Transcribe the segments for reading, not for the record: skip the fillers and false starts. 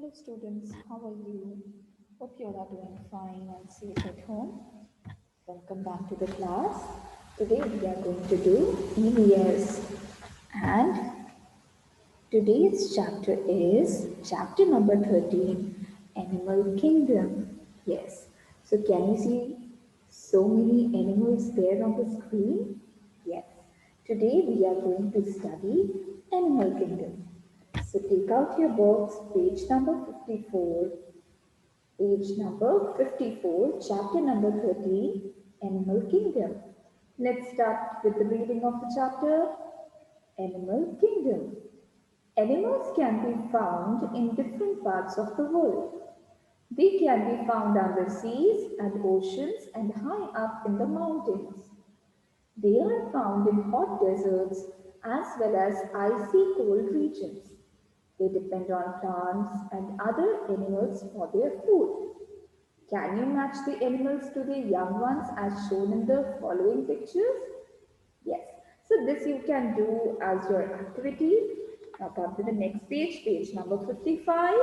Hello students, how are you? Hope you all are doing fine and safe at home. Welcome back to the class. Today we are going to do EVS and today's chapter is chapter number 13, Animal Kingdom. Yes, so can you see so many animals there on the screen? Yes, today we are going to study Animal Kingdom. So take out your books, page number 54, chapter number 13, Animal Kingdom. Let's start with the reading of the chapter, Animal Kingdom. Animals can be found in different parts of the world. They can be found under seas and oceans and high up in the mountains. They are found in hot deserts as well as icy cold regions. They depend on plants and other animals for their food. Can you match the animals to the young ones as shown in the following pictures? Yes. So this you can do as your activity. Now come to the next page, page number 55.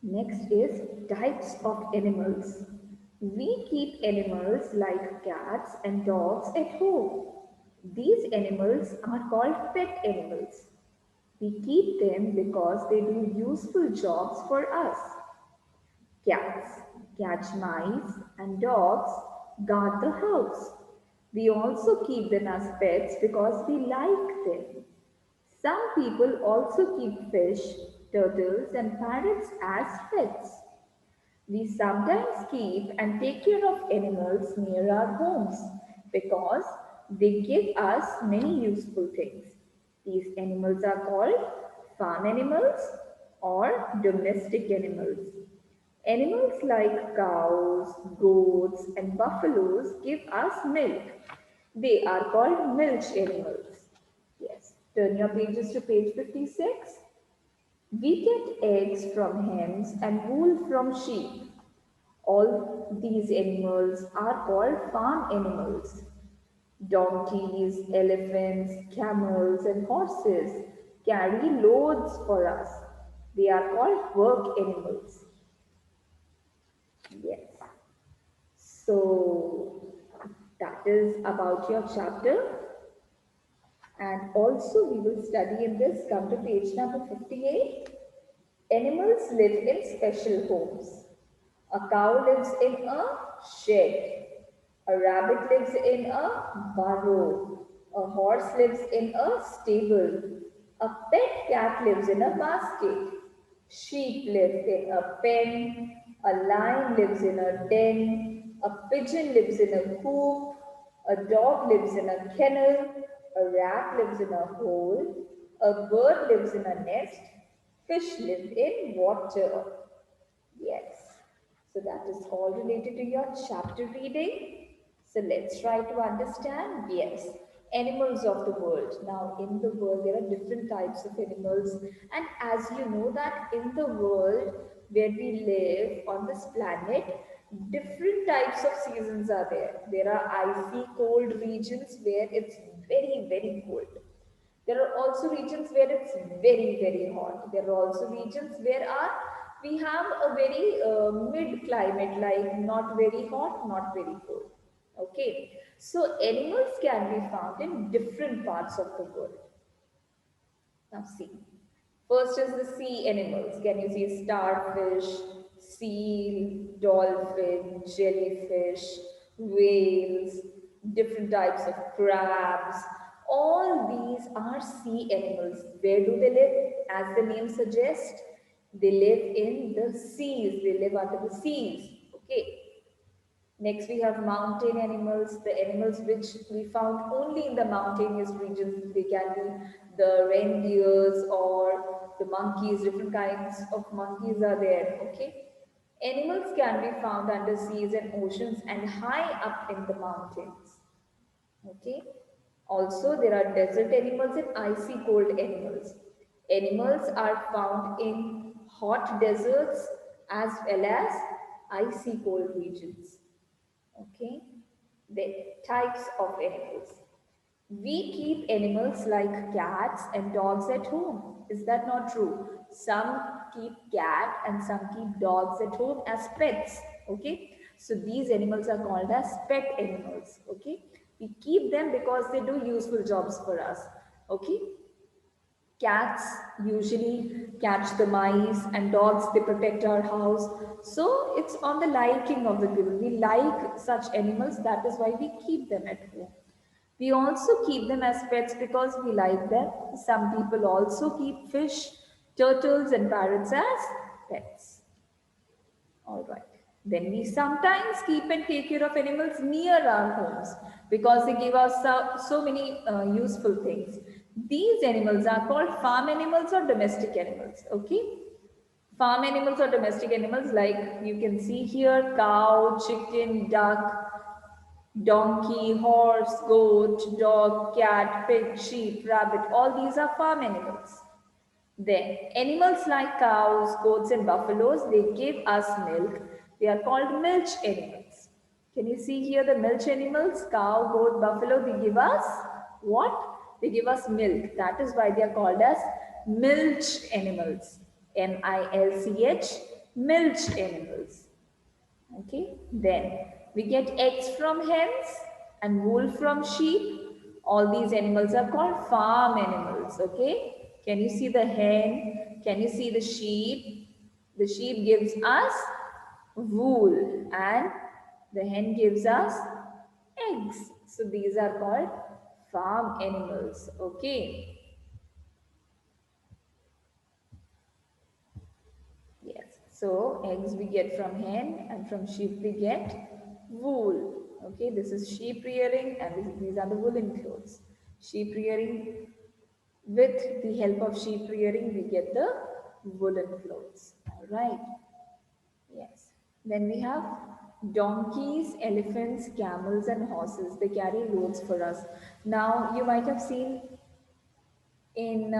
Next is types of animals. We keep animals like cats and dogs at home. These animals are called pet animals. We keep them because they do useful jobs for us. Cats catch mice and dogs guard the house. We also keep them as pets because we like them. Some people also keep fish, turtles, and parrots as pets. We sometimes keep and take care of animals near our homes because they give us many useful things. These animals are called farm animals or domestic animals. Animals like cows, goats, and buffaloes give us milk. They are called milk animals. Yes. Turn your pages to page 56. We get eggs from hens and wool from sheep. All these animals are called farm animals. Donkeys, elephants, camels, and horses carry loads for us. They are called work animals. Yes. So that is about your chapter. And also we will study in this, come to page number 58. Animals live in special homes. A cow lives in a shed. A rabbit lives in a burrow. A horse lives in a stable. A pet cat lives in a basket. Sheep live in a pen. A lion lives in a den. A pigeon lives in a coop. A dog lives in a kennel. A rat lives in a hole. A bird lives in a nest. Fish live in water. Yes. So that is all related to your chapter reading. So let's try to understand. Yes. Animals of the world. Now, in the world, there are different types of animals. And as you know, that in the world where we live on this planet, different types of seasons are there. There are icy, cold regions where it's very, very cold. There are also regions where it's very, very hot. There are also regions where we have a very mid climate, like not very hot, not very cold. Okay, so animals can be found in different parts of the world. Now, see. First is the sea animals. Can you see starfish, seal, dolphin, jellyfish, whales, different types of crabs? All these are sea animals. Where do they live? As the name suggests, they live in the seas. They live under the seas. Okay. Next, we have mountain animals, the animals which we found only in the mountainous regions. They can be the reindeers or the monkeys, different kinds of monkeys are there. Okay. Animals can be found under seas and oceans and high up in the mountains. Okay. Also, there are desert animals and icy cold animals. Animals are found in hot deserts as well as icy cold regions. Okay, the types of animals. We keep animals like cats and dogs at home. Is that not true? Some keep cat and some keep dogs at home as pets. Okay. So these animals are called as pet animals. Okay. We keep them because they do useful jobs for us. Okay. Cats usually catch the mice and dogs they protect our house. So it's on the liking of the people. We like such animals, that is why we keep them at home. We also keep them as pets because we like them. Some people also keep fish, turtles, and parrots as pets. All right. Then we sometimes keep and take care of animals near our homes because they give us so many useful things. These animals are called farm animals or domestic animals. Okay. Farm animals or domestic animals, like you can see here, cow, chicken, duck, donkey, horse, goat, dog, cat, pig, sheep, rabbit, all these are farm animals. Then, animals like cows, goats, and buffaloes, they give us milk. They are called milch animals. Can you see here the milch animals? Cow, goat, buffalo, they give us what? They give us milk. That is why they are called as milch animals. MILCH, milch animals. Okay, then we get eggs from hens and wool from sheep. All these animals are called farm animals. Okay, can you see the hen? Can you see the sheep? The sheep gives us wool and the hen gives us eggs. So these are called farm animals. Okay. Yes. So eggs we get from hen and from sheep we get wool. Okay, this is sheep rearing and these are the woolen clothes. Sheep rearing, with the help of sheep rearing we get the woolen clothes. All right. Yes. Then we have donkeys, elephants, camels and horses. They carry loads for us. Now you might have seen in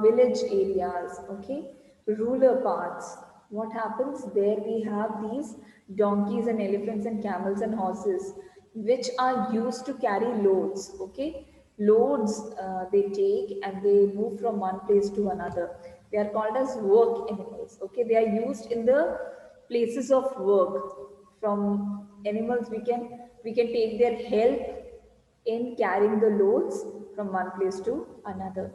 village areas, okay, rural parts. What happens there? We have these donkeys and elephants and camels and horses, which are used to carry loads, okay. Loads they take and they move from one place to another. They are called as work animals, okay. They are used in the places of work. From animals, we can take their help in carrying the loads from one place to another.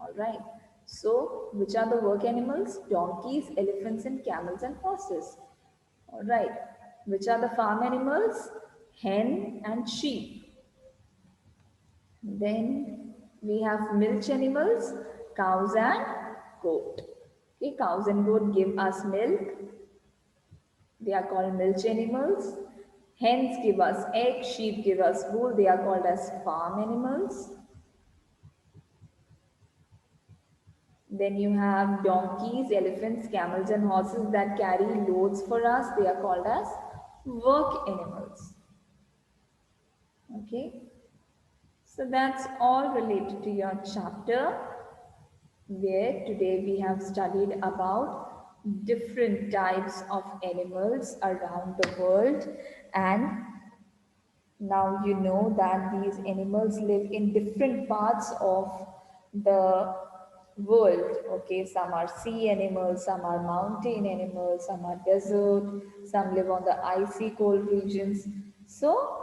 All right. So, which are the work animals? Donkeys, elephants, and camels and horses. All right. Which are the farm animals? Hen and sheep. Then we have milch animals, cows and goat. Okay, cows and goat give us milk. They are called milch animals. Hens give us eggs, sheep give us wool. They are called as farm animals. Then you have donkeys, elephants, camels, and horses that carry loads for us. They are called as work animals. Okay. So that's all related to your chapter, where today we have studied about different types of animals around the world, and now you know that these animals live in different parts of the world. Okay, some are sea animals, some are mountain animals, some are desert, some live on the icy cold regions. So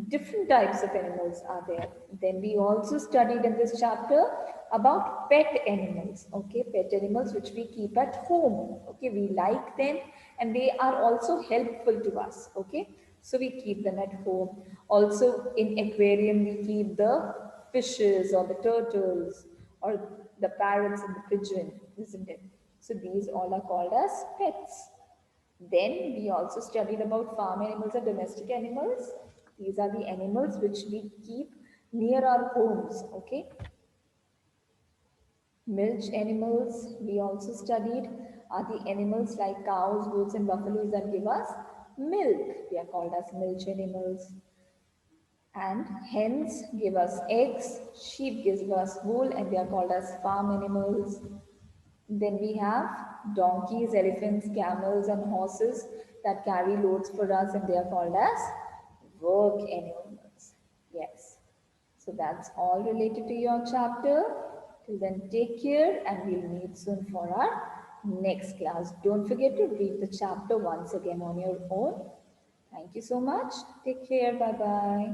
different types of animals are there. Then we also studied in this chapter about pet animals. Okay, pet animals which we keep at home. Okay, we like them and they are also helpful to us. Okay, so we keep them at home. Also in aquarium we keep the fishes or the turtles or the parrots and the pigeon, isn't it? So these all are called as pets. Then we also studied about farm animals and domestic animals. These are the animals which we keep near our homes. Okay. Milch animals we also studied are the animals like cows, goats, and buffaloes that give us milk. They are called as milch animals. And hens give us eggs, sheep gives us wool, and they are called as farm animals. Then we have donkeys, elephants, camels, and horses that carry loads for us, and they are called as work animals. Yes. So that's all related to your chapter. Till then, take care and we'll meet soon for our next class. Don't forget to read the chapter once again on your own. Thank you so much. Take care. Bye bye.